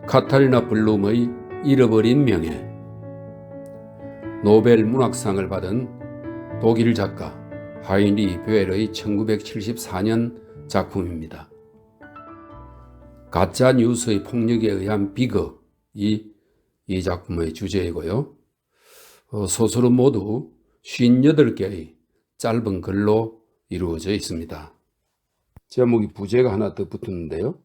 카타리나 블룸의 잃어버린 명예. 노벨 문학상을 받은 독일 작가 하인리 베엘의 1974년 작품입니다. 가짜 뉴스의 폭력에 의한 비극이 이 작품의 주제이고요. 소설은 모두 58개의 짧은 글로 이루어져 있습니다. 제목이 부제가 하나 더 붙었는데요.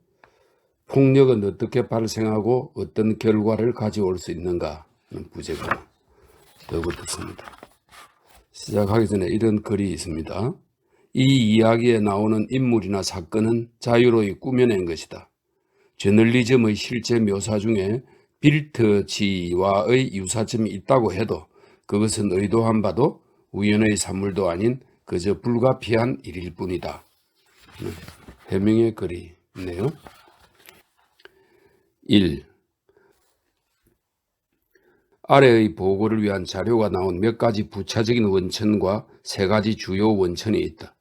폭력은 어떻게 발생하고 어떤 결과를 가져올 수 있는가 하는 부제가 더 붙었습니다. 시작하기 전에 이런 글이 있습니다. 이 이야기에 나오는 인물이나 사건은 자유로이 꾸며낸 것이다. 저널리즘의 실제 묘사 중에 빌트지와의 유사점이 있다고 해도 그것은 의도한 바도 우연의 산물도 아닌 그저 불가피한 일일 뿐이다. 해명의 글이 있네요. 1. 아래의 보고를 위한 자료가 나온 몇 가지 부차적인 원천과 세 가지 주요 원천이 있다.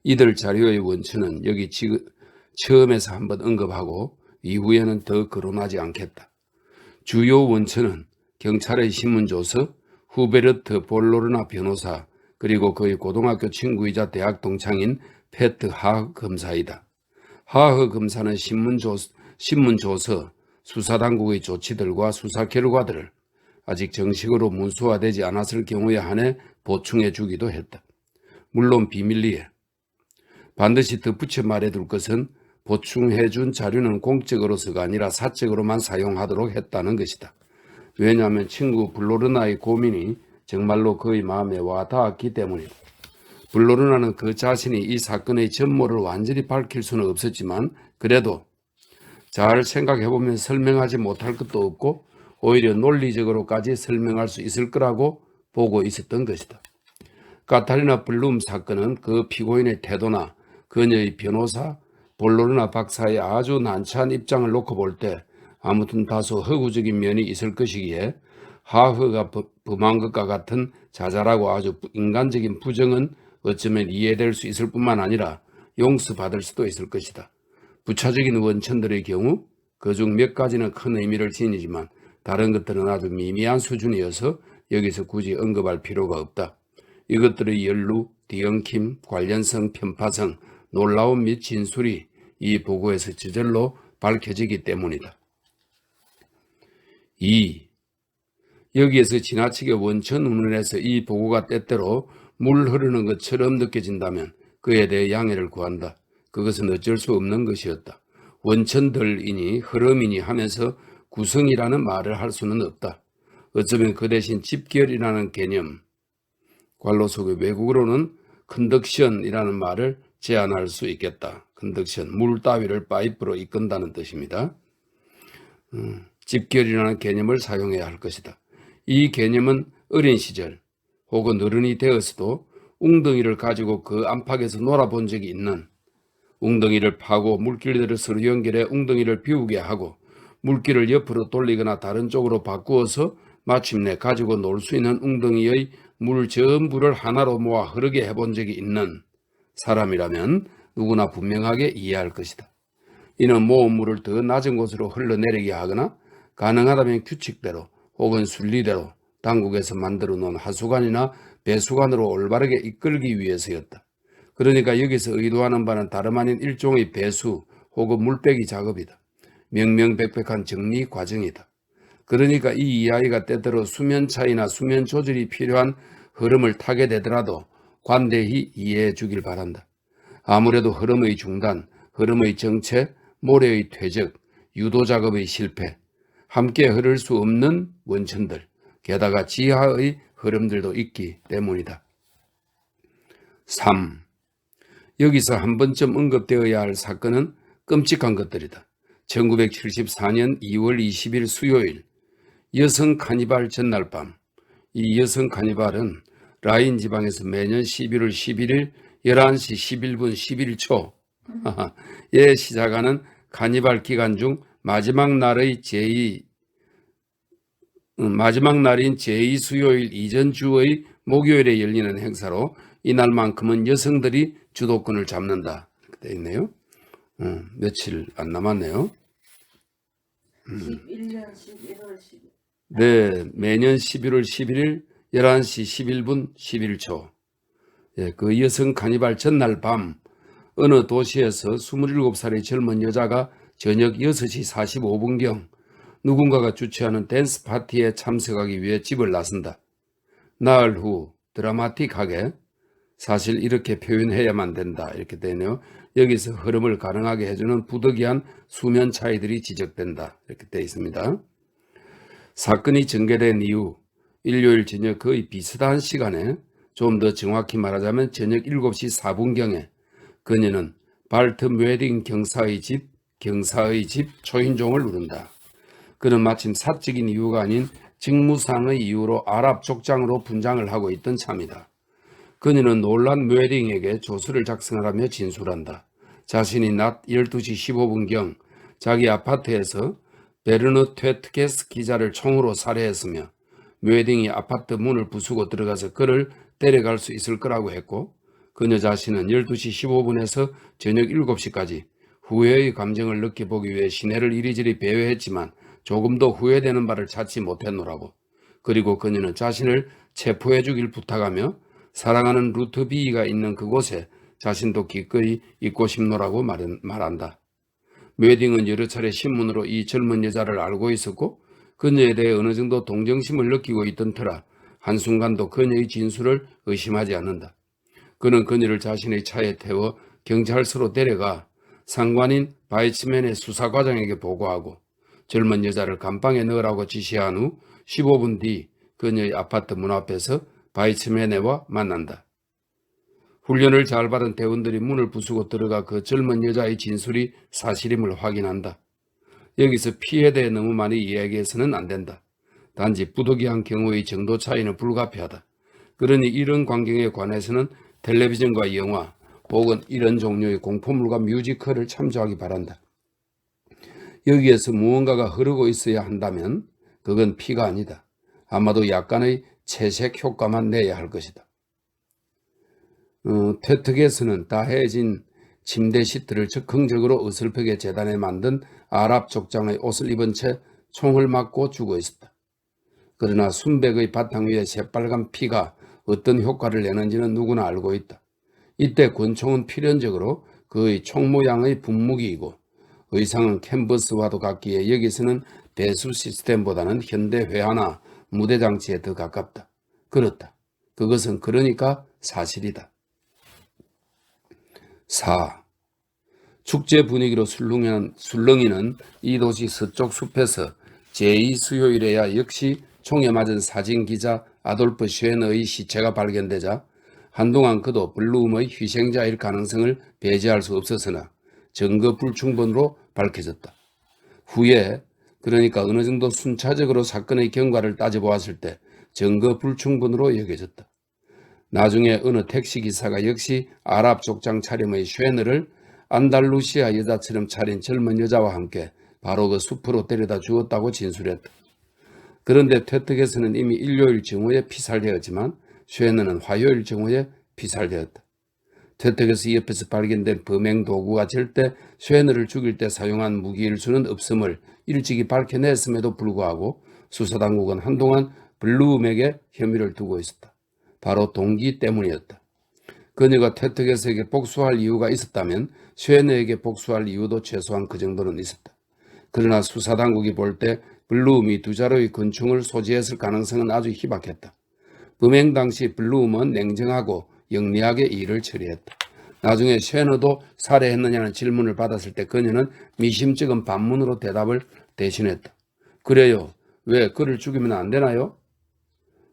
이들 자료의 원천은 여기 처음에서 한번 언급하고 이후에는 더 거론하지 않겠다. 주요 원천은 경찰의 신문조서, 후베르트 볼로르나 변호사, 그리고 그의 고등학교 친구이자 대학 동창인 페트 하흐 검사이다. 하흐 검사는 신문조서, 수사당국의 조치들과 수사 결과들을 아직 정식으로 문서화되지 않았을 경우에 한해 보충해 주기도 했다. 물론 비밀리에. 반드시 덧붙여 말해둘 것은 보충해 준 자료는 공적으로서가 아니라 사적으로만 사용하도록 했다는 것이다. 왜냐하면 친구 블로르나의 고민이 정말로 그의 마음에 와 닿았기 때문이다. 블로르나는 그 자신이 이 사건의 전모를 완전히 밝힐 수는 없었지만 그래도 잘 생각해보면 설명하지 못할 것도 없고 오히려 논리적으로까지 설명할 수 있을 거라고 보고 있었던 것이다. 카타리나 블룸 사건은 그 피고인의 태도나 그녀의 변호사 볼로르나 박사의 아주 난처한 입장을 놓고 볼 때 아무튼 다소 허구적인 면이 있을 것이기에 하흐가 범한 것과 같은 자잘하고 아주 인간적인 부정은 어쩌면 이해될 수 있을 뿐만 아니라 용서받을 수도 있을 것이다. 부차적인 원천들의 경우 그중 몇 가지는 큰 의미를 지니지만 다른 것들은 아주 미미한 수준이어서 여기서 굳이 언급할 필요가 없다. 이것들의 연루, 뒤엉킴, 관련성, 편파성, 놀라움 및 진술이 이 보고에서 저절로 밝혀지기 때문이다. 2. 여기에서 지나치게 원천 운운해서 이 보고가 때때로 물 흐르는 것처럼 느껴진다면 그에 대해 양해를 구한다. 그것은 어쩔 수 없는 것이었다. 원천들이니 흐름이니 하면서 구성이라는 말을 할 수는 없다. 어쩌면 그 대신 집결이라는 개념, 괄호 속에 외국어로는 컨덕션이라는 말을 제안할 수 있겠다. 컨덕션, 물 따위를 파이프로 이끈다는 뜻입니다. 집결이라는 개념을 사용해야 할 것이다. 이 개념은 어린 시절 혹은 어른이 되었어도 웅덩이를 가지고 그 안팎에서 놀아본 적이 있는, 웅덩이를 파고 물길들을 서로 연결해 웅덩이를 비우게 하고 물길을 옆으로 돌리거나 다른 쪽으로 바꾸어서 마침내 가지고 놀 수 있는 웅덩이의 물 전부를 하나로 모아 흐르게 해본 적이 있는 사람이라면 누구나 분명하게 이해할 것이다. 이는 모은 물을 더 낮은 곳으로 흘러내리게 하거나 가능하다면 규칙대로 혹은 순리대로 당국에서 만들어 놓은 하수관이나 배수관으로 올바르게 이끌기 위해서였다. 그러니까 여기서 의도하는 바는 다름 아닌 일종의 배수 혹은 물빼기 작업이다. 명명백백한 정리 과정이다. 그러니까 이 이야기가 때때로 수면 차이나 수면 조절이 필요한 흐름을 타게 되더라도 관대히 이해해 주길 바란다. 아무래도 흐름의 중단, 흐름의 정체, 모래의 퇴적, 유도 작업의 실패, 함께 흐를 수 없는 원천들, 게다가 지하의 흐름들도 있기 때문이다. 3. 여기서 한 번쯤 언급되어야 할 사건은 끔찍한 것들이다. 1974년 2월 20일 수요일 여성 카니발 전날 밤. 이 여성 카니발은 라인 지방에서 매년 11월 11일 11시 11분 11초에 시작하는 카니발 기간 중 마지막 날인 제2 수요일 이전 주의 목요일에 열리는 행사로 이날만큼은 여성들이 주도권을 잡는다. 되어 있네요. 며칠 안 남았네요. 11년 11월 10일. 네, 매년 11월 11일 11시 11분 11초. 예, 그 여성 카니발 전날 밤 어느 도시에서 27살의 젊은 여자가 저녁 6시 45분경 누군가가 주최하는 댄스 파티에 참석하기 위해 집을 나선다. 나흘 후 드라마틱하게 사실 이렇게 표현해야만 된다 이렇게 되네요. 여기서 흐름을 가능하게 해주는 부득이한 수면 차이들이 지적된다 이렇게 되어 있습니다. 사건이 전개된 이후 일요일 저녁 거의 비슷한 시간에 좀 더 정확히 말하자면 저녁 7시 4분경에 그녀는 발텀 웨딩 경사의 집 초인종을 누른다. 그는 마침 사적인 이유가 아닌 직무상의 이유로 아랍 족장으로 분장을 하고 있던 참이다. 그녀는 놀란 웨딩에게 조서를 작성하라며 진술한다. 자신이 낮 12시 15분경 자기 아파트에서 베르너 퇴트게스 기자를 총으로 살해했으며 웨딩이 아파트 문을 부수고 들어가서 그를 데려갈 수 있을 거라고 했고 그녀 자신은 12시 15분에서 저녁 7시까지 후회의 감정을 느껴보기 위해 시내를 이리저리 배회했지만 조금도 후회되는 바를 찾지 못했노라고. 그리고 그녀는 자신을 체포해 주길 부탁하며 사랑하는 루트 B가 있는 그곳에 자신도 기꺼이 있고 싶노라고 말한다. 웨딩은 여러 차례 신문으로 이 젊은 여자를 알고 있었고 그녀에 대해 어느 정도 동정심을 느끼고 있던 터라 한순간도 그녀의 진술을 의심하지 않는다. 그는 그녀를 자신의 차에 태워 경찰서로 데려가 상관인 바이츠맨의 수사과장에게 보고하고 젊은 여자를 감방에 넣으라고 지시한 후 15분 뒤 그녀의 아파트 문 앞에서 바이츠맨과 만난다. 훈련을 잘 받은 대원들이 문을 부수고 들어가 그 젊은 여자의 진술이 사실임을 확인한다. 여기서 피해에 대해 너무 많이 이야기해서는 안 된다. 단지 부득이한 경우의 정도 차이는 불가피하다. 그러니 이런 광경에 관해서는 텔레비전과 영화 혹은 이런 종류의 공포물과 뮤지컬을 참조하기 바란다. 여기에서 무언가가 흐르고 있어야 한다면 그건 피가 아니다. 아마도 약간의 채색 효과만 내야 할 것이다. 퇴특에서는 다해진 침대 시트를 즉흥적으로 어설프게 재단해 만든 아랍 족장의 옷을 입은 채 총을 맞고 죽어 있었다. 그러나 순백의 바탕 위에 새빨간 피가 어떤 효과를 내는지는 누구나 알고 있다. 이때 권총은 필연적으로 그의 총 모양의 분무기이고 의상은 캔버스와도 같기에 여기서는 배수 시스템보다는 현대 회화나 무대 장치에 더 가깝다. 그렇다. 그것은 그러니까 사실이다. 4. 축제 분위기로 술렁이는 이 도시 서쪽 숲에서 제2수요일에야 역시 총에 맞은 사진기자 아돌프 쉐너의 시체가 발견되자 한동안 그도 블룸의 희생자일 가능성을 배제할 수 없었으나 증거 불충분으로 밝혀졌다. 후에 그러니까 어느 정도 순차적으로 사건의 경과를 따져보았을 때 증거 불충분으로 여겨졌다. 나중에 어느 택시기사가 역시 아랍 족장 차림의 쉐너를 안달루시아 여자처럼 차린 젊은 여자와 함께 바로 그 숲으로 데려다 주었다고 진술했다. 그런데 퇴특에서는 이미 일요일 정오에 피살되었지만 쉐너는 화요일 정오에 피살되었다. 퇴특에서 이 옆에서 발견된 범행 도구가 절대 쉐너를 죽일 때 사용한 무기일 수는 없음을 일찍이 밝혀냈음에도 불구하고 수사당국은 한동안 블루움에게 혐의를 두고 있었다. 바로 동기 때문이었다. 그녀가 퇴특에서에게 복수할 이유가 있었다면 쉐너에게 복수할 이유도 최소한 그 정도는 있었다. 그러나 수사당국이 볼 때 블루움이 두 자루의 권총을 소지했을 가능성은 아주 희박했다. 범행 당시 블루움은 냉정하고 영리하게 일을 처리했다. 나중에 쉐너도 살해했느냐는 질문을 받았을 때 그녀는 미심쩍은 반문으로 대답을 대신했다. 그래요. 왜 그를 죽이면 안 되나요?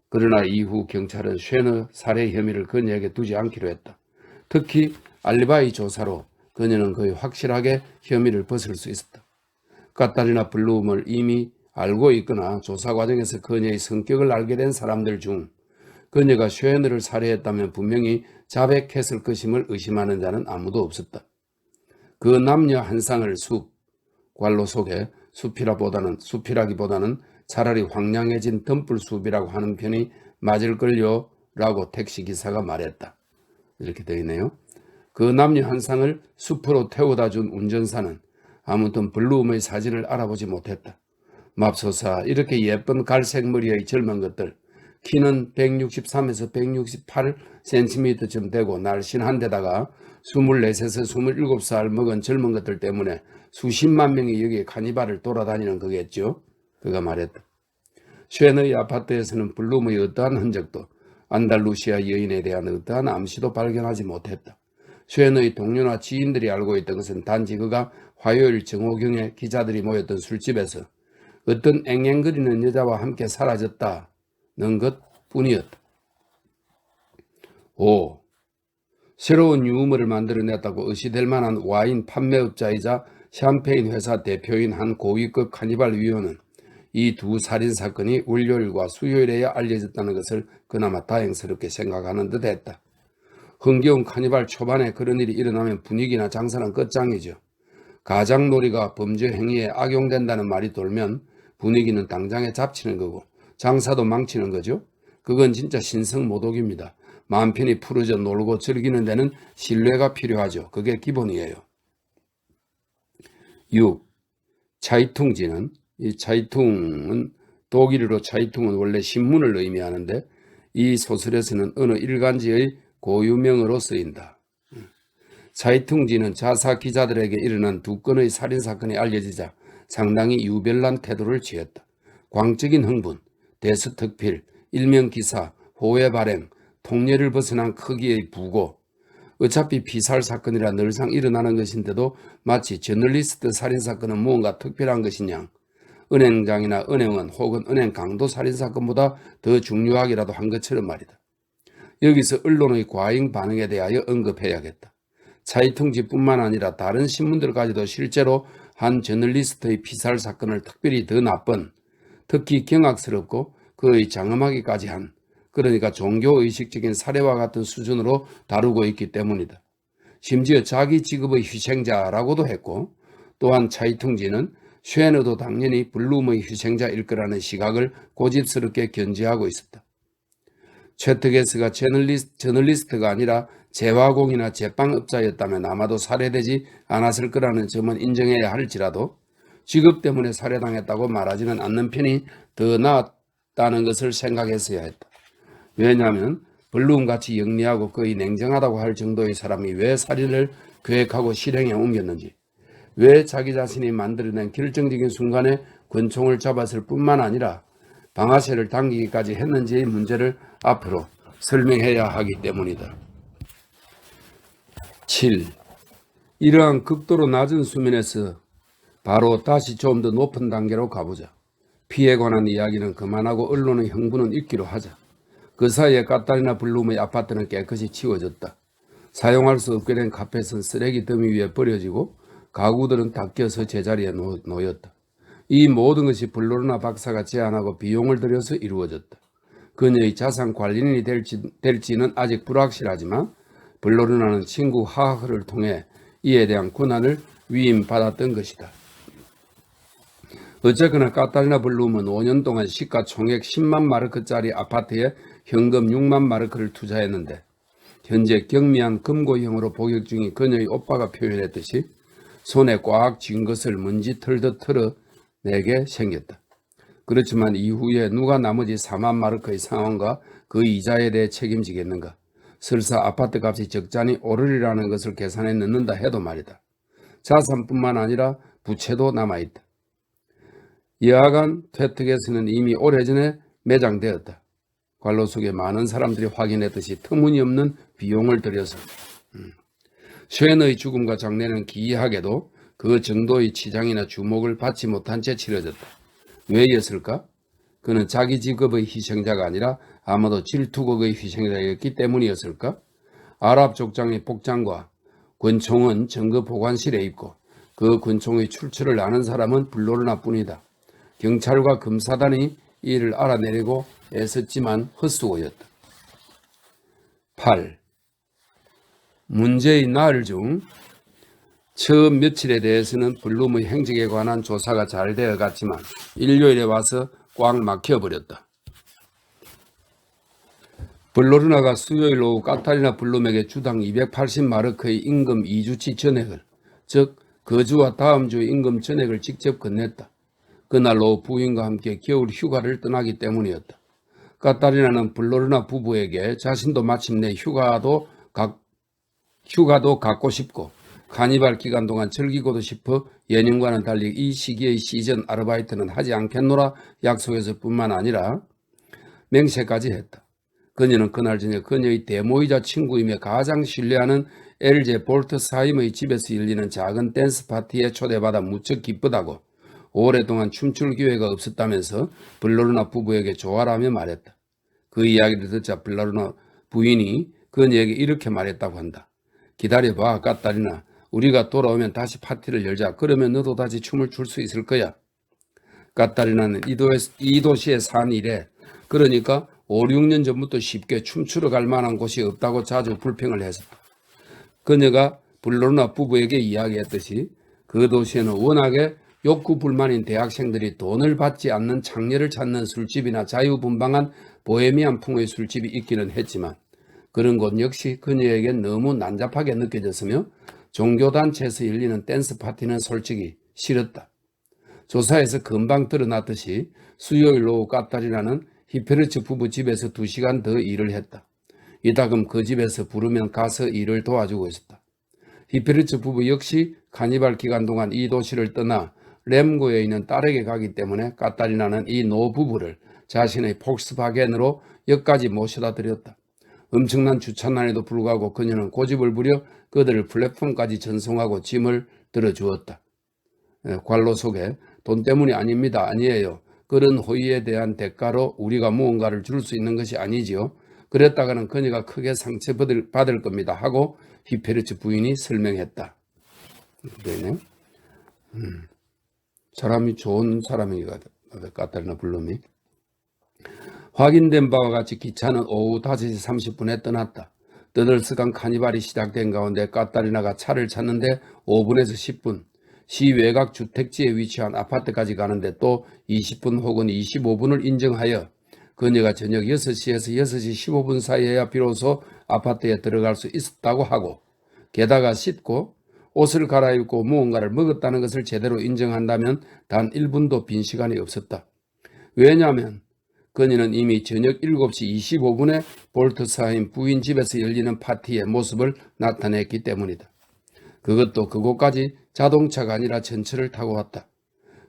그러나 이후 경찰은 쉐너 살해 혐의를 그녀에게 두지 않기로 했다. 특히 알리바이 조사로 그녀는 거의 확실하게 혐의를 벗을 수 있었다. 카타리나 블룸을 이미 알고 있거나 조사 과정에서 그녀의 성격을 알게 된 사람들 중 그녀가 쉐너를 살해했다면 분명히 자백했을 것임을 의심하는 자는 아무도 없었다. 그 남녀 한 쌍을 괄로 속에 숲이라기보다는 차라리 황량해진 덤불숲이라고 하는 편이 맞을걸요 라고 택시기사가 말했다. 이렇게 되어 있네요. 그 남녀 한 쌍을 숲으로 태워다 준 운전사는 아무튼 블룸의 사진을 알아보지 못했다. 맙소사 이렇게 예쁜 갈색 머리의 젊은 것들 키는 163에서 168cm쯤 되고 날씬한 데다가 24에서 27살 먹은 젊은 것들 때문에 수십만 명이 여기에 카니발을 돌아다니는 거겠죠. 그가 말했다. 쉔의 아파트에서는 블룸의 어떠한 흔적도 안달루시아 여인에 대한 어떠한 암시도 발견하지 못했다. 쉔의 동료나 지인들이 알고 있던 것은 단지 그가 화요일 정오경에 기자들이 모였던 술집에서 어떤 앵앵거리는 여자와 함께 사라졌다는 것뿐이었다. 5. 새로운 유머를 만들어냈다고 의시될 만한 와인 판매업자이자 샴페인 회사 대표인 한 고위급 카니발 위원은 이 두 살인사건이 월요일과 수요일에야 알려졌다는 것을 그나마 다행스럽게 생각하는 듯 했다. 흥겨운 카니발 초반에 그런 일이 일어나면 분위기나 장사는 끝장이죠. 가장놀이가 범죄 행위에 악용된다는 말이 돌면 분위기는 당장에 잡치는 거고 장사도 망치는 거죠. 그건 진짜 신성모독입니다. 마음 편히 풀어져 놀고 즐기는 데는 신뢰가 필요하죠. 그게 기본이에요. 6. 차이퉁지는 이 차이퉁은 독일어로 차이퉁은 원래 신문을 의미하는데 이 소설에서는 어느 일간지의 고유명으로 쓰인다. 차이퉁지는 자사 기자들에게 일어난 두 건의 살인사건이 알려지자 상당히 유별난 태도를 취했다. 광적인 흥분, 대수특필, 일명기사, 호외 발행, 통례를 벗어난 크기의 부고, 어차피 피살사건이라 늘상 일어나는 것인데도 마치 저널리스트 살인사건은 무언가 특별한 것이냐, 은행장이나 은행원 혹은 은행 강도 살인사건보다 더 중요하기라도 한 것처럼 말이다. 여기서 언론의 과잉 반응에 대하여 언급해야겠다. 차이퉁지뿐만 아니라 다른 신문들까지도 실제로 한 저널리스트의 피살 사건을 특별히 더 나쁜, 특히 경악스럽고 거의 장엄하기까지 한, 그러니까 종교의식적인 사례와 같은 수준으로 다루고 있기 때문이다. 심지어 자기 직업의 희생자라고도 했고, 또한 차이퉁지는 쉔어도 당연히 블룸의 희생자일 거라는 시각을 고집스럽게 견지하고 있었다. 최트게스가 저널리스트가 아니라 재화공이나 제빵업자였다면 아마도 살해되지 않았을 거라는 점은 인정해야 할지라도 직업 때문에 살해당했다고 말하지는 않는 편이 더 나았다는 것을 생각했어야 했다. 왜냐하면 블룸같이 영리하고 거의 냉정하다고 할 정도의 사람이 왜 살인을 계획하고 실행에 옮겼는지, 왜 자기 자신이 만들어낸 결정적인 순간에 권총을 잡았을 뿐만 아니라 방아쇠를 당기기까지 했는지의 문제를 앞으로 설명해야 하기 때문이다. 7. 이러한 극도로 낮은 수면에서 바로 다시 좀 더 높은 단계로 가보자. 피해에 관한 이야기는 그만하고 언론의 흥분은 잊기로 하자. 그 사이에 카타리나 블룸의 아파트는 깨끗이 치워졌다. 사용할 수 없게 된 카펫은 쓰레기 더미 위에 버려지고 가구들은 닦여서 제자리에 놓였다. 이 모든 것이 블로르나 박사가 제안하고 비용을 들여서 이루어졌다. 그녀의 자산 관리인이 될지는 아직 불확실하지만 블로르나는 친구 하흐를 통해 이에 대한 권한을 위임받았던 것이다. 어쨌거나 카타리나 블룸은 5년 동안 시가총액 10만 마르크짜리 아파트에 현금 6만 마르크를 투자했는데 현재 경미한 금고형으로 복역 중인 그녀의 오빠가 표현했듯이 손에 꽉 쥔 것을 먼지 털듯 털어내게 생겼다. 그렇지만 이후에 누가 나머지 4만 마르크의 상환과 그 이자에 대해 책임지겠는가? 설사 아파트 값이 적잖이 오르리라는 것을 계산해 넣는다 해도 말이다. 자산뿐만 아니라 부채도 남아있다. 여하간 퇴특에서는 이미 오래전에 매장되었다. 관로 속에 많은 사람들이 확인했듯이 터무니없는 비용을 들여서 쉔의 죽음과 장례는 기이하게도 그 정도의 치장이나 주목을 받지 못한 채 치러졌다. 왜였을까? 그는 자기 직업의 희생자가 아니라 아마도 질투극의 희생자였기 때문이었을까? 아랍 족장의 복장과 권총은 증거 보관실에 있고 그 권총의 출처를 아는 사람은 블로르나 뿐이다. 경찰과 검사단이 이를 알아내려고 애썼지만 헛수고였다. 8. 문제의 나흘 중 처음 며칠에 대해서는 블룸의 행적에 관한 조사가 잘 되어 갔지만 일요일에 와서 꽉 막혀버렸다. 블로르나가 수요일 오후 카타리나 블룸에게 주당 280마르크의 임금 2주치 전액을, 즉 거주와 다음 주의 임금 전액을 직접 건넸다. 그날 오후 부인과 함께 겨울 휴가를 떠나기 때문이었다. 카타리나는 블로르나 부부에게 자신도 마침내 휴가도 갖고 싶고 카니발 기간 동안 즐기고도 싶어 예년과는 달리 이 시기의 시즌 아르바이트는 하지 않겠노라 약속했을 뿐만 아니라 맹세까지 했다. 그녀는 그날 저녁 그녀의 대모이자 친구이며 가장 신뢰하는 엘제 볼트사임의 집에서 열리는 작은 댄스 파티에 초대받아 무척 기쁘다고 오랫동안 춤출 기회가 없었다면서 블로르나 부부에게 조화라며 말했다. 그 이야기를 듣자 블로르나 부인이 그녀에게 이렇게 말했다고 한다. 기다려봐, 까따리나. 우리가 돌아오면 다시 파티를 열자. 그러면 너도 다시 춤을 출 수 있을 거야. 까따리나는 이 도시에 산 이래 그러니까 5, 6년 전부터 쉽게 춤추러 갈 만한 곳이 없다고 자주 불평을 했었다. 그녀가 블로르나 부부에게 이야기했듯이 그 도시에는 워낙에 욕구불만인 대학생들이 돈을 받지 않는 창녀를 찾는 술집이나 자유분방한 보헤미안 풍의 술집이 있기는 했지만 그런 곳 역시 그녀에겐 너무 난잡하게 느껴졌으며 종교단체에서 열리는 댄스 파티는 솔직히 싫었다. 조사에서 금방 드러났듯이 수요일 오후 까따리나는 히페르츠 부부 집에서 2시간 더 일을 했다. 이따금 그 집에서 부르면 가서 일을 도와주고 있었다. 히페르츠 부부 역시 카니발 기간 동안 이 도시를 떠나 렘고에 있는 딸에게 가기 때문에 까따리나는 이 노부부를 자신의 폭스바겐으로 역까지 모셔다 드렸다. 엄청난 주차난에도 불구하고 그녀는 고집을 부려 그들을 플랫폼까지 전송하고 짐을 들어주었다. 관로 속에 돈 때문이 아닙니다. 아니에요. 그런 호의에 대한 대가로 우리가 무언가를 줄 수 있는 것이 아니지요. 그랬다가는 그녀가 크게 상처받을 겁니다. 하고 히페르츠 부인이 설명했다. 그러네요. 사람이 좋은 사람이가 까따리나 블룸이. 확인된 바와 같이 기차는 오후 5시 30분에 떠났다. 떠들썩한 카니발이 시작된 가운데 까따리나가 차를 찾는데 5분에서 10분, 시 외곽 주택지에 위치한 아파트까지 가는데 또 20분 혹은 25분을 인정하여 그녀가 저녁 6시에서 6시 15분 사이에야 비로소 아파트에 들어갈 수 있었다고 하고 게다가 씻고 옷을 갈아입고 무언가를 먹었다는 것을 제대로 인정한다면 단 1분도 빈 시간이 없었다. 왜냐하면 그녀는 이미 저녁 7시 25분에 볼트사임 부인 집에서 열리는 파티의 모습을 나타냈기 때문이다. 그것도 그곳까지 자동차가 아니라 전철을 타고 왔다.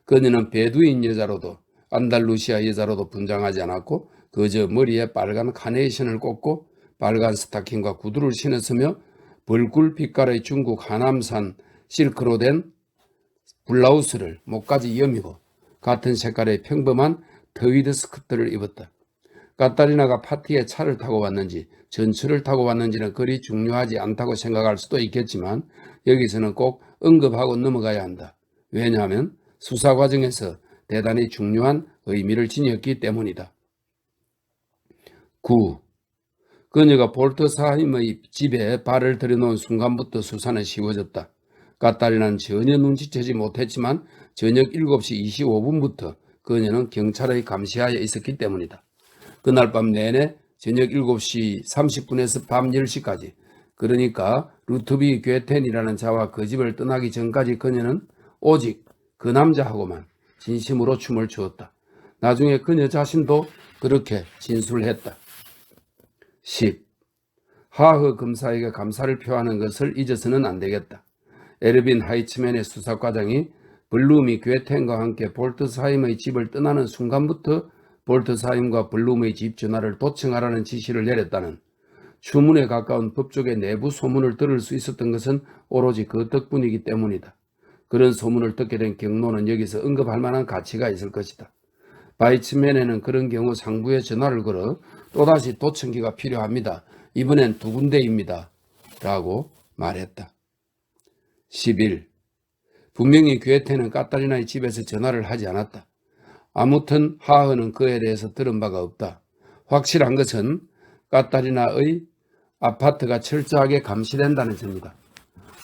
그녀는 베두인 여자로도 안달루시아 여자로도 분장하지 않았고 그저 머리에 빨간 카네이션을 꽂고 빨간 스타킹과 구두를 신었으며 벌꿀 빛깔의 중국 하남산 실크로 된 블라우스를 목까지 여미고 같은 색깔의 평범한 트위드 스커트를 입었다. 까따리나가 파티에 차를 타고 왔는지 전철을 타고 왔는지는 그리 중요하지 않다고 생각할 수도 있겠지만 여기서는 꼭 언급하고 넘어가야 한다. 왜냐하면 수사 과정에서 대단히 중요한 의미를 지녔기 때문이다. 9. 그녀가 볼트사임의 집에 발을 들여놓은 순간부터 수사는 쉬워졌다. 까따리나는 전혀 눈치채지 못했지만 저녁 7시 25분부터 그녀는 경찰의 감시하에 있었기 때문이다. 그날 밤 내내 저녁 7시 30분에서 밤 10시까지 그러니까 루트비 괴텐이라는 자와 그 집을 떠나기 전까지 그녀는 오직 그 남자하고만 진심으로 춤을 추었다. 나중에 그녀 자신도 그렇게 진술했다. 10. 하흐 검사에게 감사를 표하는 것을 잊어서는 안 되겠다. 에르빈 하이츠맨의 수사과장이 블룸이 괴텐과 함께 볼트사임의 집을 떠나는 순간부터 볼트사임과 블룸의 집 전화를 도청하라는 지시를 내렸다는 추문에 가까운 법조계 내부 소문을 들을 수 있었던 것은 오로지 그 덕분이기 때문이다. 그런 소문을 듣게 된 경로는 여기서 언급할 만한 가치가 있을 것이다. 바이츠맨에는 그런 경우 상부에 전화를 걸어 또다시 도청기가 필요합니다. 이번엔 2군데입니다. 라고 말했다. 11. 분명히 괴테는 까따리나의 집에서 전화를 하지 않았다. 아무튼 하흐는 그에 대해서 들은 바가 없다. 확실한 것은 까따리나의 아파트가 철저하게 감시된다는 점이다.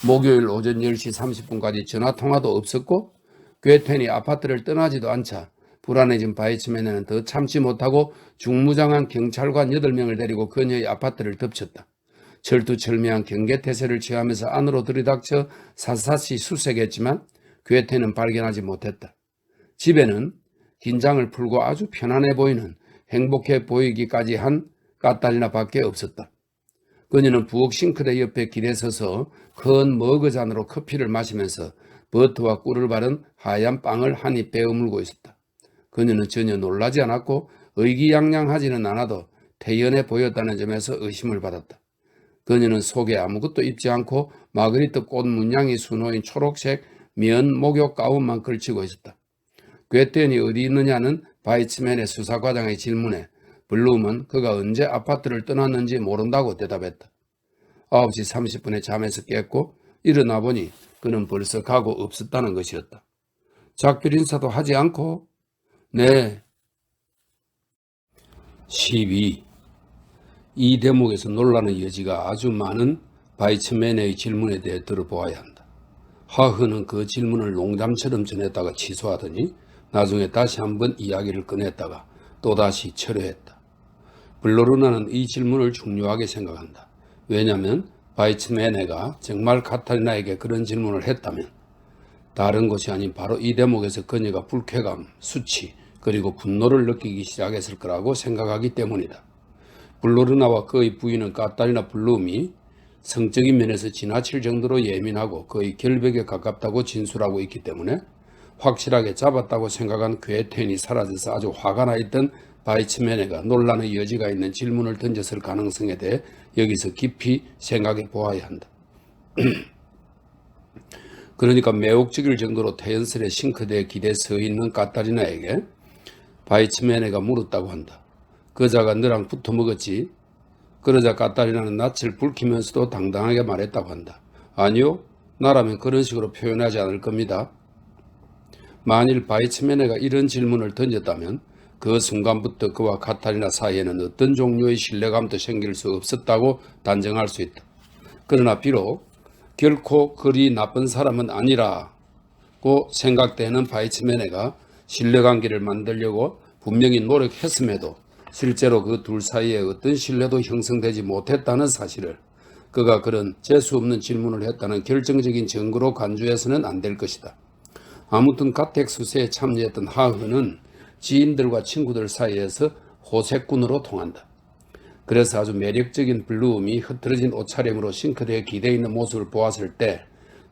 목요일 오전 10시 30분까지 전화통화도 없었고 괴텐이 아파트를 떠나지도 않자 불안해진 바이츠맨은 더 참지 못하고 중무장한 경찰관 8명을 데리고 그녀의 아파트를 덮쳤다. 철두철미한 경계태세를 취하면서 안으로 들이닥쳐 샅샅이 수색했지만 괴테는 발견하지 못했다. 집에는 긴장을 풀고 아주 편안해 보이는 행복해 보이기까지 한 까탈리나밖에 없었다. 그녀는 부엌 싱크대 옆에 길에 서서 큰 머그잔으로 커피를 마시면서 버터와 꿀을 바른 하얀 빵을 한 입 베어물고 있었다. 그녀는 전혀 놀라지 않았고 의기양양하지는 않아도 태연해 보였다는 점에서 의심을 받았다. 그녀는 속에 아무것도 입지 않고 마그리트 꽃 문양이 수놓인 초록색 면 목욕 가운만 걸치고 있었다. 괴테현이 어디 있느냐는 바이츠맨의 수사과장의 질문에 블룸은 그가 언제 아파트를 떠났는지 모른다고 대답했다. 9시 30분에 잠에서 깼고 일어나 보니 그는 벌써 가고 없었다는 것이었다. 작별 인사도 하지 않고 네. 12. 이 대목에서 논란의 여지가 아주 많은 바이츠맨의 질문에 대해 들어보아야 한다. 하흐는 그 질문을 농담처럼 전했다가 취소하더니 나중에 다시 한번 이야기를 꺼냈다가 또다시 철회했다. 블로르나는 이 질문을 중요하게 생각한다. 왜냐하면 바이츠메네가 정말 카타리나에게 그런 질문을 했다면 다른 것이 아닌 바로 이 대목에서 그녀가 불쾌감, 수치, 그리고 분노를 느끼기 시작했을 거라고 생각하기 때문이다. 블로르나와 그의 부인은 카타리나 블룸이 성적인 면에서 지나칠 정도로 예민하고 거의 결벽에 가깝다고 진술하고 있기 때문에 확실하게 잡았다고 생각한 괴테현이 사라져서 아주 화가 나 있던 바이츠메네가 논란의 여지가 있는 질문을 던졌을 가능성에 대해 여기서 깊이 생각해 보아야 한다. 그러니까 매혹적일 정도로 태연스레 싱크대에 기대 서 있는 카타리나에게 바이츠메네가 물었다고 한다. 그자가 너랑 붙어 먹었지? 그러자 카타리나는 낯을 붉히면서도 당당하게 말했다고 한다. 아니요, 나라면 그런 식으로 표현하지 않을 겁니다. 만일 바이츠메네가 이런 질문을 던졌다면 그 순간부터 그와 카타리나 사이에는 어떤 종류의 신뢰감도 생길 수 없었다고 단정할 수 있다. 그러나 비록 결코 그리 나쁜 사람은 아니라고 생각되는 바이츠메네가 신뢰관계를 만들려고 분명히 노력했음에도 실제로 그 둘 사이에 어떤 신뢰도 형성되지 못했다는 사실을 그가 그런 재수없는 질문을 했다는 결정적인 증거로 간주해서는 안 될 것이다. 아무튼 가택 수세에 참여했던 하흐는 지인들과 친구들 사이에서 호색꾼으로 통한다. 그래서 아주 매력적인 블룸이 흐트러진 옷차림으로 싱크대에 기대 있는 모습을 보았을 때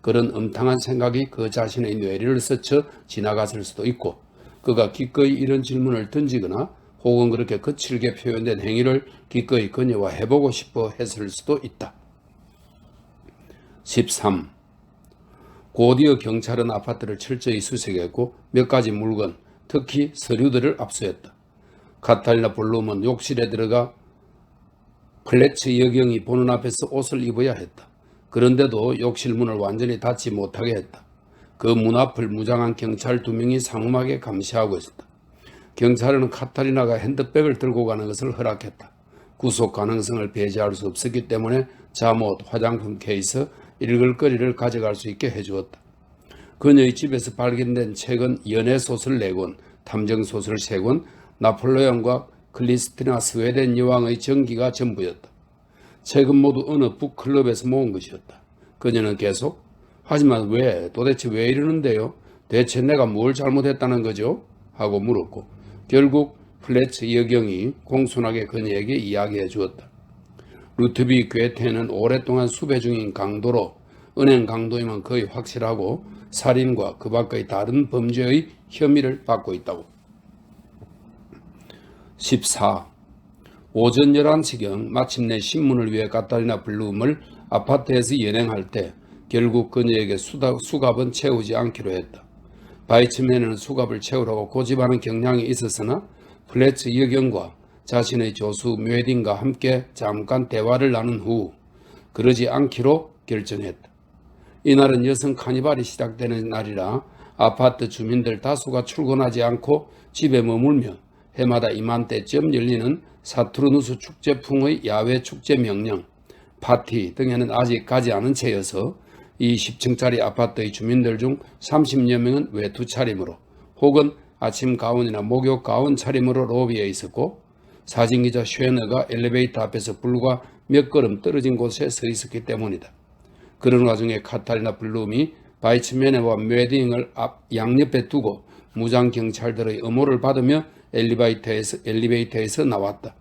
그런 음탕한 생각이 그 자신의 뇌리를 스쳐 지나갔을 수도 있고 그가 기꺼이 이런 질문을 던지거나 혹은 그렇게 거칠게 표현된 행위를 기꺼이 그녀와 해보고 싶어 했을 수도 있다. 13. 곧이어 경찰은 아파트를 철저히 수색했고 몇 가지 물건, 특히 서류들을 압수했다. 카탈리나 블룸은 욕실에 들어가 플래츠 여경이 보는 앞에서 옷을 입어야 했다. 그런데도 욕실 문을 완전히 닫지 못하게 했다. 그 문 앞을 무장한 경찰 2명이 상음하게 감시하고 있었다. 경찰은 카타리나가 핸드백을 들고 가는 것을 허락했다. 구속 가능성을 배제할 수 없었기 때문에 잠옷, 화장품 케이스, 읽을 거리를 가져갈 수 있게 해주었다. 그녀의 집에서 발견된 책은 연애소설 4권, 탐정소설 3권, 나폴레옹과 클리스티나 스웨덴 여왕의 전기가 전부였다. 책은 모두 어느 북클럽에서 모은 것이었다. 그녀는 계속 하지만 도대체 왜 이러는데요? 대체 내가 뭘 잘못했다는 거죠? 하고 물었고 결국 플래츠 여경이 공손하게 그녀에게 이야기해 주었다. 루트비 괴테는 오랫동안 수배 중인 강도로 은행 강도이면 거의 확실하고 살인과 그 밖의 다른 범죄의 혐의를 받고 있다고. 14. 오전 11시경 마침내 신문을 위해 카타리나 블룸을 아파트에서 연행할 때 결국 그녀에게 수갑은 채우지 않기로 했다. 바이츠맨은 수갑을 채우라고 고집하는 경향이 있었으나 플래츠 여경과 자신의 조수 묘딘과 함께 잠깐 대화를 나눈 후 그러지 않기로 결정했다. 이날은 여성 카니발이 시작되는 날이라 아파트 주민들 다수가 출근하지 않고 집에 머물며 해마다 이맘때쯤 열리는 사투르누스 축제풍의 야외 축제 명령, 파티 등에는 아직 가지 않은 채여서 이 10층짜리 아파트의 주민들 중 30여 명은 외투 차림으로 혹은 아침 가운이나 목욕 가운 차림으로 로비에 있었고 사진기자 쉐너가 엘리베이터 앞에서 불과 몇 걸음 떨어진 곳에 서 있었기 때문이다. 그런 와중에 카타리나 블룸이 바이츠메네와 웨딩을 양옆에 두고 무장 경찰들의 엄호를 받으며 엘리베이터에서 나왔다.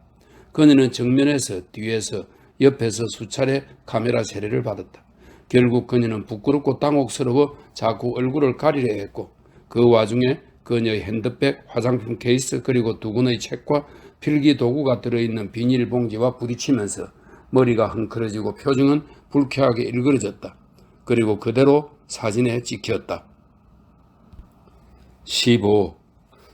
그녀는 정면에서, 뒤에서, 옆에서 수차례 카메라 세례를 받았다. 결국 그녀는 부끄럽고 당혹스러워 자꾸 얼굴을 가리려 했고 그 와중에 그녀의 핸드백, 화장품 케이스 그리고 두 권의 책과 필기 도구가 들어있는 비닐봉지와 부딪히면서 머리가 흥크러지고 표정은 불쾌하게 일그러졌다. 그리고 그대로 사진에 찍혔다.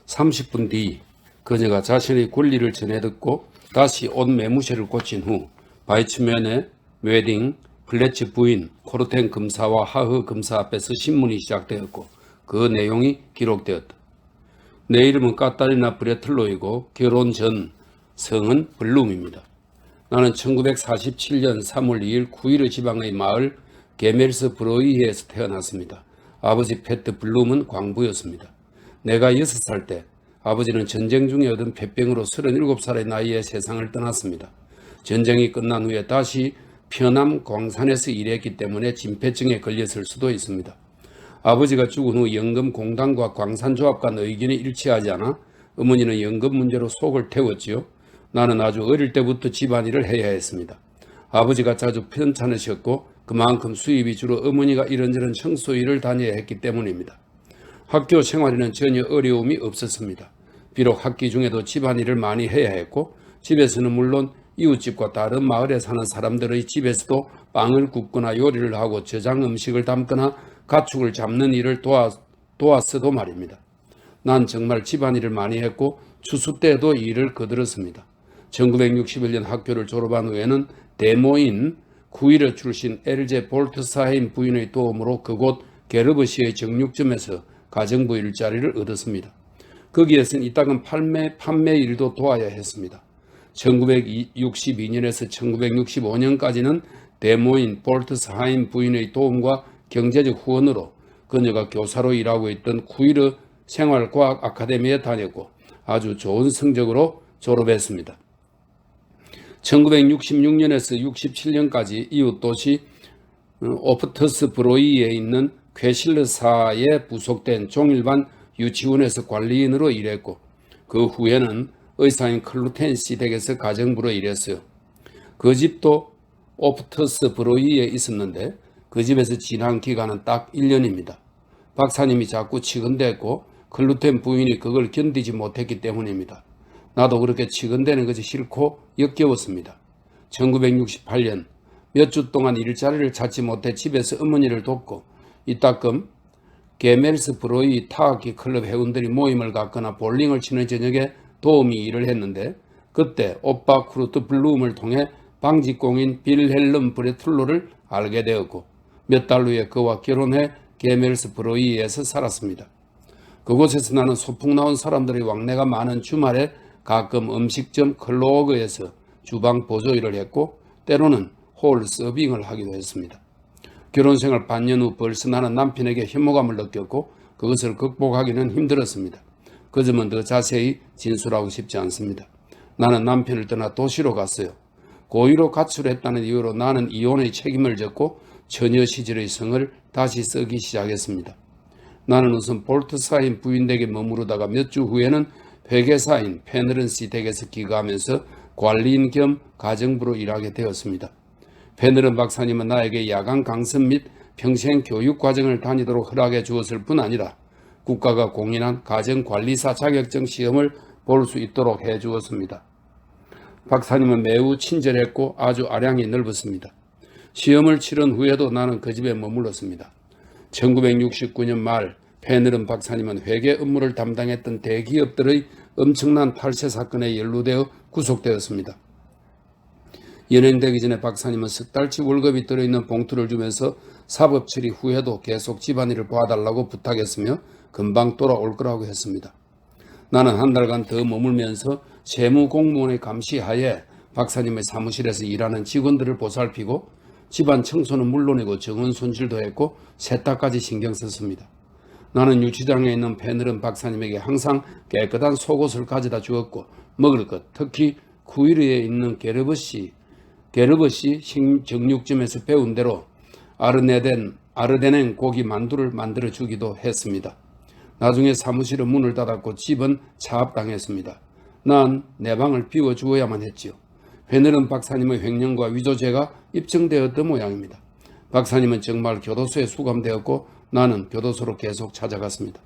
30분 뒤 그녀가 자신의 권리를 전해듣고 다시 옷 매무새를 고친 후 바이츠맨의 웨딩, 플래치 부인, 코르텐 검사와 하흐 검사 앞에서 신문이 시작되었고 그 내용이 기록되었다. 내 이름은 까타리나 브레틀로이고 결혼 전 성은 블룸입니다. 나는 1947년 3월 2일 쿠이르 지방의 마을 게멜스 브로이에서 태어났습니다. 아버지 페트 블룸은 광부였습니다. 내가 6살 때 아버지는 전쟁 중에 얻은 폐병으로 37살의 나이에 세상을 떠났습니다. 전쟁이 끝난 후에 다시 편암 광산에서 일했기 때문에 진폐증에 걸렸을 수도 있습니다. 아버지가 죽은 후 연금공단과 광산조합 간 의견이 일치하지 않아 어머니는 연금 문제로 속을 태웠지요. 나는 아주 어릴 때부터 집안일을 해야 했습니다. 아버지가 자주 편찮으셨고 그만큼 수입이 주로 어머니가 이런저런 청소일을 다녀야 했기 때문입니다. 학교 생활에는 전혀 어려움이 없었습니다. 비록 학기 중에도 집안일을 많이 해야 했고 집에서는 물론 이웃집과 다른 마을에 사는 사람들의 집에서도 빵을 굽거나 요리를 하고 저장 음식을 담거나 가축을 잡는 일을 도왔어도 말입니다. 난 정말 집안일을 많이 했고 추수 때도 일을 거들었습니다. 1961년 학교를 졸업한 후에는 데모인 쿠이르 출신 엘제 볼트사임 부인의 도움으로 그곳 게르버시의 정육점에서 가정부 일자리를 얻었습니다. 거기에서는 이따금 판매 일도 도와야 했습니다. 1962년에서 1965년까지는 데모인 볼트사임 부인의 도움과 경제적 후원으로 그녀가 교사로 일하고 있던 쿠이르 생활과학 아카데미에 다녔고 아주 좋은 성적으로 졸업했습니다. 1966년에서 67년까지 이웃 도시 오프터스 브로이에 있는 쾌실르사에 부속된 종일반 유치원에서 관리인으로 일했고 그 후에는 의사인 클루텐 씨 댁에서 가정부로 일했어요. 그 집도 오프터스 브로이에 있었는데 그 집에서 지난 기간은 딱 1년입니다. 박사님이 자꾸 치근댔고 클루텐 부인이 그걸 견디지 못했기 때문입니다. 나도 그렇게 치근대는 것이 싫고 역겨웠습니다. 1968년 몇 주 동안 일자리를 찾지 못해 집에서 어머니를 돕고 이따금 게멜스 브로이 타악기 클럽 회원들이 모임을 갖거나 볼링을 치는 저녁에 도우미 일을 했는데 그때 오빠 크루트 블룸을 통해 방직공인 빌헬름 브레틀로를 알게 되었고 몇 달 후에 그와 결혼해 게멜스 브로이에서 살았습니다. 그곳에서 나는 소풍 나온 사람들의 왕래가 많은 주말에 가끔 음식점 클로그에서 주방 보조 일을 했고 때로는 홀 서빙을 하기도 했습니다. 결혼생활 반년 후 벌써 나는 남편에게 혐오감을 느꼈고 그것을 극복하기는 힘들었습니다. 그 점은 더 자세히 진술하고 싶지 않습니다. 나는 남편을 떠나 도시로 갔어요. 고의로 가출했다는 이유로 나는 이혼의 책임을 졌고 처녀 시절의 성을 다시 쓰기 시작했습니다. 나는 우선 볼트사인 부인 댁에 머무르다가 몇 주 후에는 회계사인 페너런 씨 댁에서 기거하면서 관리인 겸 가정부로 일하게 되었습니다. 페너런 박사님은 나에게 야간 강습 및 평생 교육 과정을 다니도록 허락해 주었을 뿐 아니라 국가가 공인한 가정관리사 자격증 시험을 볼 수 있도록 해 주었습니다. 박사님은 매우 친절했고 아주 아량이 넓었습니다. 시험을 치른 후에도 나는 그 집에 머물렀습니다. 1969년 말 페너런 박사님은 회계 업무를 담당했던 대기업들의 엄청난 탈세 사건에 연루되어 구속되었습니다. 연행되기 전에 박사님은 석 달치 월급이 들어있는 봉투를 주면서 사법 처리 후에도 계속 집안일을 봐달라고 부탁했으며 금방 돌아올 거라고 했습니다. 나는 한 달간 더 머물면서 세무공무원의 감시하에 박사님의 사무실에서 일하는 직원들을 보살피고 집안 청소는 물론이고 정원 손질도 했고 세탁까지 신경 썼습니다. 나는 유치장에 있는 페너런 박사님에게 항상 깨끗한 속옷을 가져다 주었고 먹을 것, 특히 쿠이르에 있는 게르버시 정육점에서 배운 대로 아르네덴 아르데넨 고기 만두를 만들어 주기도 했습니다. 나중에 사무실은 문을 닫았고 집은 차압당했습니다. 난 내 방을 비워주어야만 했지요. 회늘은 박사님의 횡령과 위조죄가 입증되었던 모양입니다. 박사님은 정말 교도소에 수감되었고 나는 교도소로 계속 찾아갔습니다.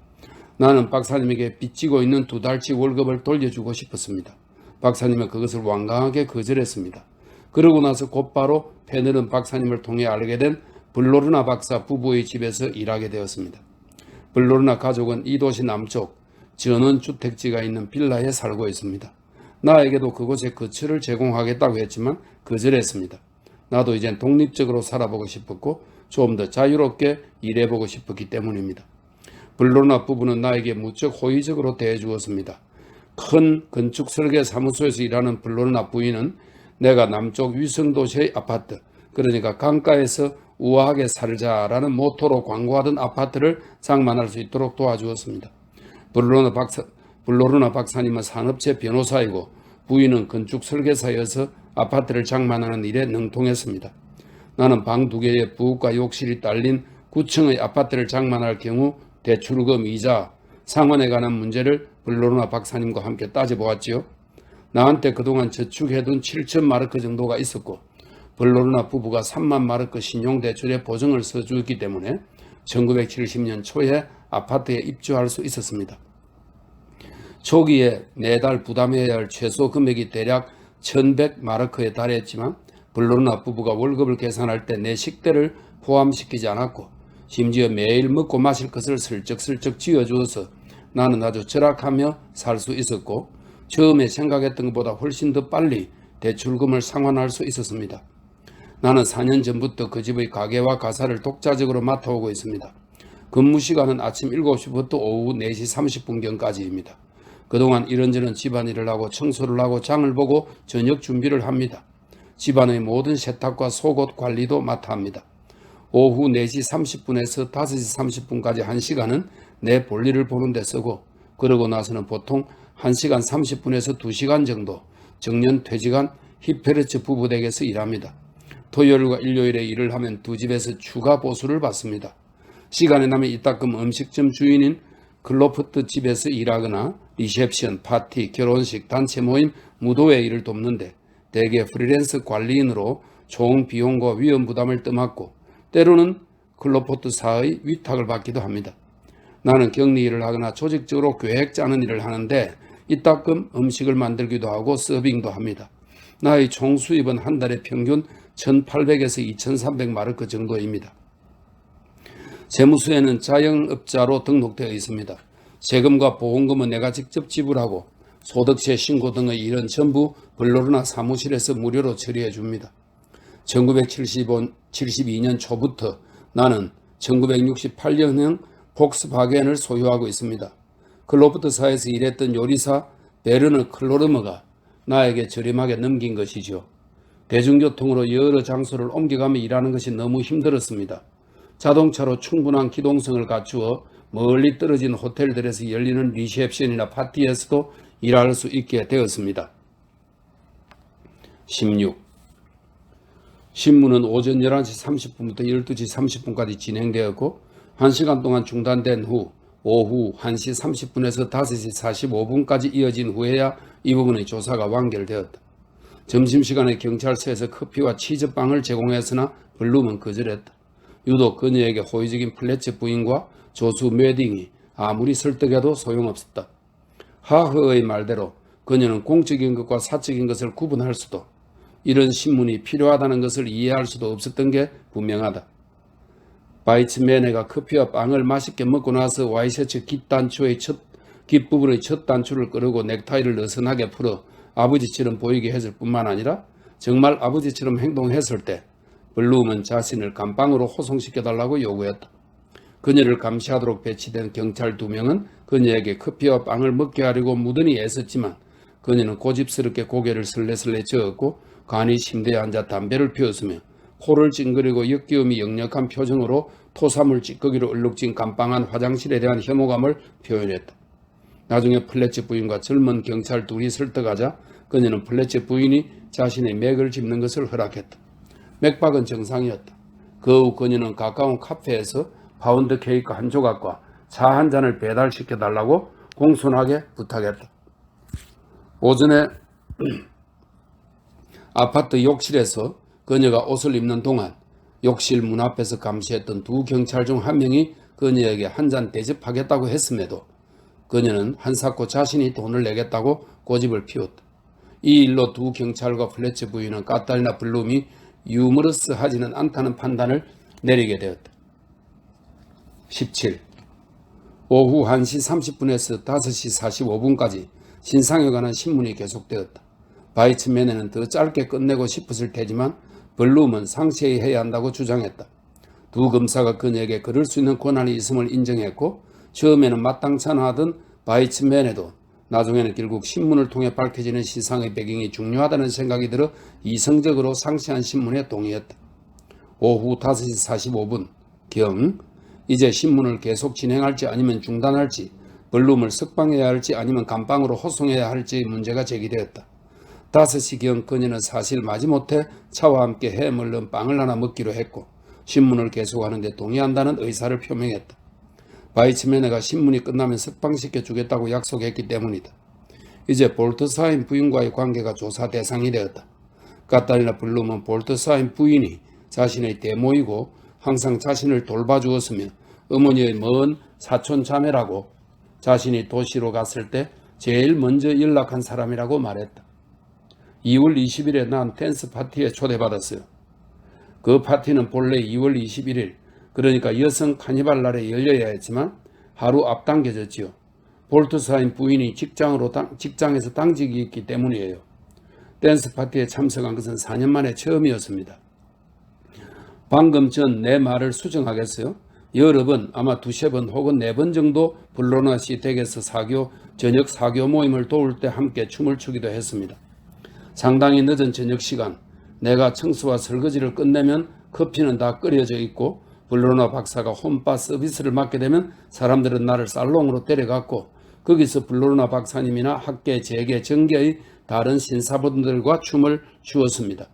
나는 박사님에게 빚지고 있는 2달치 월급을 돌려주고 싶었습니다. 박사님은 그것을 완강하게 거절했습니다. 그러고 나서 곧바로 페넬은 박사님을 통해 알게 된 블로르나 박사 부부의 집에서 일하게 되었습니다. 블로르나 가족은 이 도시 남쪽 전원주택지가 있는 빌라에 살고 있습니다. 나에게도 그곳에 거처를 제공하겠다고 했지만 거절했습니다. 나도 이젠 독립적으로 살아보고 싶었고 좀 더 자유롭게 일해보고 싶었기 때문입니다. 블로르나 부부는 나에게 무척 호의적으로 대해주었습니다. 큰 건축 설계 사무소에서 일하는 블로르나 부인은 내가 남쪽 위성도시의 아파트, 그러니까 강가에서 우아하게 살자라는 모토로 광고하던 아파트를 장만할 수 있도록 도와주었습니다. 블로르나 박사님은 산업체 변호사이고 부인은 건축 설계사여서 아파트를 장만하는 일에 능통했습니다. 나는 방 2개에 부엌과 욕실이 딸린 9층의 아파트를 장만할 경우 대출금, 이자, 상환에 관한 문제를 블로르나 박사님과 함께 따져보았지요. 나한테 그동안 저축해둔 7천 마르크 정도가 있었고 블로르나 부부가 3만 마르크 신용대출에 보증을 써주었기 때문에 1970년 초에 아파트에 입주할 수 있었습니다. 초기에 매달 부담해야 할 최소 금액이 대략 1100 마르크에 달했지만 블로르나 부부가 월급을 계산할 때 내 식대를 포함시키지 않았고 심지어 매일 먹고 마실 것을 슬쩍슬쩍 쥐어주어서 나는 아주 절약하며 살 수 있었고 처음에 생각했던 것보다 훨씬 더 빨리 대출금을 상환할 수 있었습니다. 나는 4년 전부터 그 집의 가게와 가사를 독자적으로 맡아오고 있습니다. 근무 시간은 아침 7시부터 오후 4시 30분경까지입니다. 그동안 이런저런 집안일을 하고 청소를 하고 장을 보고 저녁 준비를 합니다. 집안의 모든 세탁과 속옷 관리도 맡아 합니다. 오후 4시 30분에서 5시 30분까지 1시간은 내 볼일을 보는 데 쓰고 그러고 나서는 보통 1시간 30분에서 2시간 정도 정년 퇴직한 히페르츠 부부 댁에서 일합니다. 토요일과 일요일에 일을 하면 두 집에서 추가 보수를 받습니다. 시간이 나면 이따금 음식점 주인인 클로프트 집에서 일하거나 리셉션, 파티, 결혼식, 단체 모임, 무도회 일을 돕는데 대개 프리랜서 관리인으로 총 비용과 위험 부담을 떠맡고 때로는 클로포트사의 위탁을 받기도 합니다. 나는 격리 일을 하거나 조직적으로 계획 짜는 일을 하는데 이따금 음식을 만들기도 하고 서빙도 합니다. 나의 총 수입은 한 달에 평균 1800에서 2300 마르크 정도입니다. 세무서에는 자영업자로 등록되어 있습니다. 세금과 보험금은 내가 직접 지불하고 소득세 신고 등의 일은 전부 블로르나 사무실에서 무료로 처리해 줍니다. 1972년 초부터 나는 1968년형 폭스바겐을 소유하고 있습니다. 클로프트사에서 일했던 요리사 베르너 클로르머가 나에게 저렴하게 넘긴 것이죠. 대중교통으로 여러 장소를 옮겨가며 일하는 것이 너무 힘들었습니다. 자동차로 충분한 기동성을 갖추어 멀리 떨어진 호텔들에서 열리는 리셉션이나 파티에서도 일할 수 있게 되었습니다. 16. 신문은 오전 11시 30분부터 12시 30분까지 진행되었고 1시간 동안 중단된 후 오후 1시 30분에서 5시 45분까지 이어진 후에야 이 부분의 조사가 완결되었다. 점심시간에 경찰서에서 커피와 치즈빵을 제공했으나 블룸은 거절했다. 유독 그녀에게 호의적인 플래츠 부인과 조수 매딩이 아무리 설득해도 소용없었다. 하흐의 말대로 그녀는 공적인 것과 사적인 것을 구분할 수도 이런 신문이 필요하다는 것을 이해할 수도 없었던 게 분명하다. 바이츠메네가 커피와 빵을 맛있게 먹고 나서 와이셔츠 깃부분의 첫 단추를 끄르고 넥타이를 느슨하게 풀어 아버지처럼 보이게 했을 뿐만 아니라 정말 아버지처럼 행동했을 때 블룸은 자신을 감방으로 호송시켜달라고 요구했다. 그녀를 감시하도록 배치된 경찰 2명은 그녀에게 커피와 빵을 먹게 하려고 무던히 애썼지만 그녀는 고집스럽게 고개를 슬레슬레 저었고 간이 침대에 앉아 담배를 피웠으며 코를 찡그리고 역겨움이 역력한 표정으로 토사물 찌꺼기로 얼룩진 감방한 화장실에 대한 혐오감을 표현했다. 나중에 플래츠 부인과 젊은 경찰 둘이 설득하자 그녀는 플래츠 부인이 자신의 맥을 짚는 것을 허락했다. 맥박은 정상이었다. 그 후 그녀는 가까운 카페에서 파운드 케이크 한 조각과 차 한 잔을 배달시켜달라고 공손하게 부탁했다. 오전에 아파트 욕실에서 그녀가 옷을 입는 동안 욕실 문 앞에서 감시했던 두 경찰 중 한 명이 그녀에게 한 잔 대접하겠다고 했음에도 그녀는 한사코 자신이 돈을 내겠다고 고집을 피웠다. 이 일로 두 경찰과 플래처 부인은 카타리나 블룸이 유머러스하지는 않다는 판단을 내리게 되었다. 17. 오후 1시 30분에서 5시 45분까지 신상에 관한 신문이 계속되었다. 바이츠맨에는 더 짧게 끝내고 싶었을 테지만 블룸은 상세히 해야 한다고 주장했다. 두 검사가 그녀에게 그럴 수 있는 권한이 있음을 인정했고 처음에는 마땅찮아하던 바이츠맨에도 나중에는 결국 신문을 통해 밝혀지는 시상의 배경이 중요하다는 생각이 들어 이성적으로 상세한 신문에 동의했다. 오후 5시 45분경 이제 신문을 계속 진행할지 아니면 중단할지, 블룸을 석방해야 할지 아니면 감방으로 호송해야 할지 문제가 제기되었다. 5시경 그녀는 사실 마지못해 차와 함께 해물른 빵을 하나 먹기로 했고 신문을 계속하는데 동의한다는 의사를 표명했다. 바이츠메네가 신문이 끝나면 석방시켜 주겠다고 약속했기 때문이다. 이제 볼트사인 부인과의 관계가 조사 대상이 되었다. 카타리나 블룸은 볼트사인 부인이 자신의 대모이고 항상 자신을 돌봐주었으며 어머니의 먼 사촌 자매라고 자신이 도시로 갔을 때 제일 먼저 연락한 사람이라고 말했다. 2월 20일에 난 댄스 파티에 초대받았어요. 그 파티는 본래 2월 21일 그러니까 여성 카니발 날에 열려야 했지만 하루 앞당겨졌지요. 볼트사인 부인이 직장에서 당직이 있기 때문이에요. 댄스 파티에 참석한 것은 4년 만에 처음이었습니다. 방금 전 내 말을 수정하겠어요? 여러 번 아마 2-3번 혹은 4번 정도 블로나시 댁에서 저녁 사교 모임을 도울 때 함께 춤을 추기도 했습니다. 상당히 늦은 저녁 시간 내가 청소와 설거지를 끝내면 커피는 다 끓여져 있고 블로나 박사가 홈바 서비스를 맡게 되면 사람들은 나를 살롱으로 데려갔고 거기서 블로나 박사님이나 학계, 재계, 정계의 다른 신사분들과 춤을 추었습니다.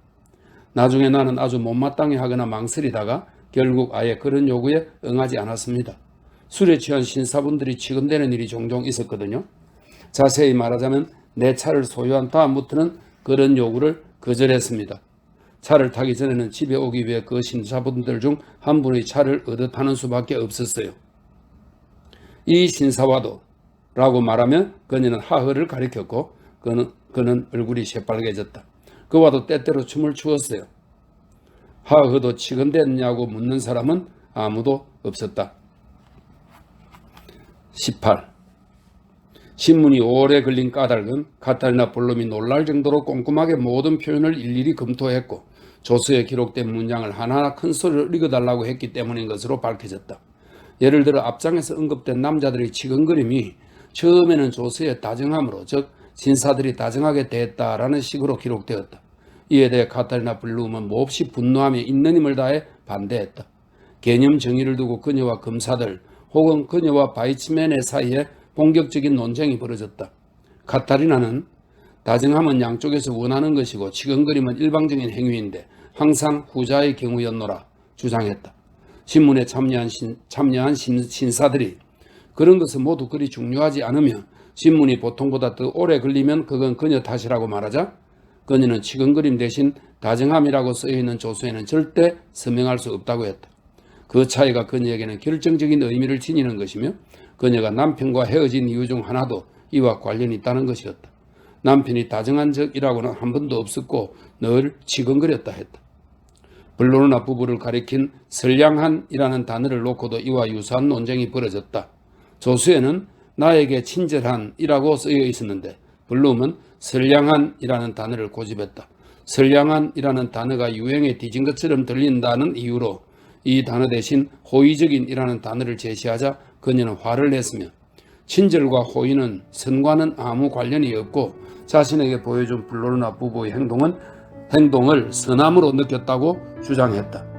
나중에 나는 아주 못마땅해 하거나 망설이다가 결국 아예 그런 요구에 응하지 않았습니다. 술에 취한 신사분들이 취급되는 일이 종종 있었거든요. 자세히 말하자면 내 차를 소유한 다음부터는 그런 요구를 거절했습니다. 차를 타기 전에는 집에 오기 위해 그 신사분들 중 한 분의 차를 얻어 타는 수밖에 없었어요. 이 신사와도 라고 말하면 그녀는 하허를 가리켰고 그는 얼굴이 새빨개졌다. 그와도 때때로 춤을 추었어요. 하허도 치근댔냐고 묻는 사람은 아무도 없었다. 18. 신문이 오래 걸린 까닭은 카타리나 블룸이 놀랄 정도로 꼼꼼하게 모든 표현을 일일이 검토했고 조서에 기록된 문장을 하나하나 큰 소리로 읽어달라고 했기 때문인 것으로 밝혀졌다. 예를 들어 앞장에서 언급된 남자들의 치근거림이 처음에는 조서에 다정함으로 즉 신사들이 다정하게 대했다라는 식으로 기록되었다. 이에 대해 카타리나 블룸은 몹시 분노하며 있는 힘을 다해 반대했다. 개념 정의를 두고 그녀와 검사들 혹은 그녀와 바이츠맨의 사이에 본격적인 논쟁이 벌어졌다. 카타리나는 다정함은 양쪽에서 원하는 것이고 치근거림은 일방적인 행위인데 항상 후자의 경우였노라 주장했다. 신문에 참여한 신사들이 그런 것은 모두 그리 중요하지 않으며 신문이 보통보다 더 오래 걸리면 그건 그녀 탓이라고 말하자 그녀는 치근거림 대신 다정함이라고 쓰여있는 조서에는 절대 서명할 수 없다고 했다. 그 차이가 그녀에게는 결정적인 의미를 지니는 것이며 그녀가 남편과 헤어진 이유 중 하나도 이와 관련이 있다는 것이었다. 남편이 다정한 적이라고는 한 번도 없었고 늘 치근거렸다 했다. 블로나 부부를 가리킨 선량한이라는 단어를 놓고도 이와 유사한 논쟁이 벌어졌다. 조서에는 나에게 친절한이라고 쓰여 있었는데 블룸은 선량한이라는 단어를 고집했다. 선량한이라는 단어가 유행에 뒤진 것처럼 들린다는 이유로 이 단어 대신 호의적인이라는 단어를 제시하자 그녀는 화를 냈으며 친절과 호의는 선과는 아무 관련이 없고 자신에게 보여준 블로나 부부의 행동을 선함으로 느꼈다고 주장했다.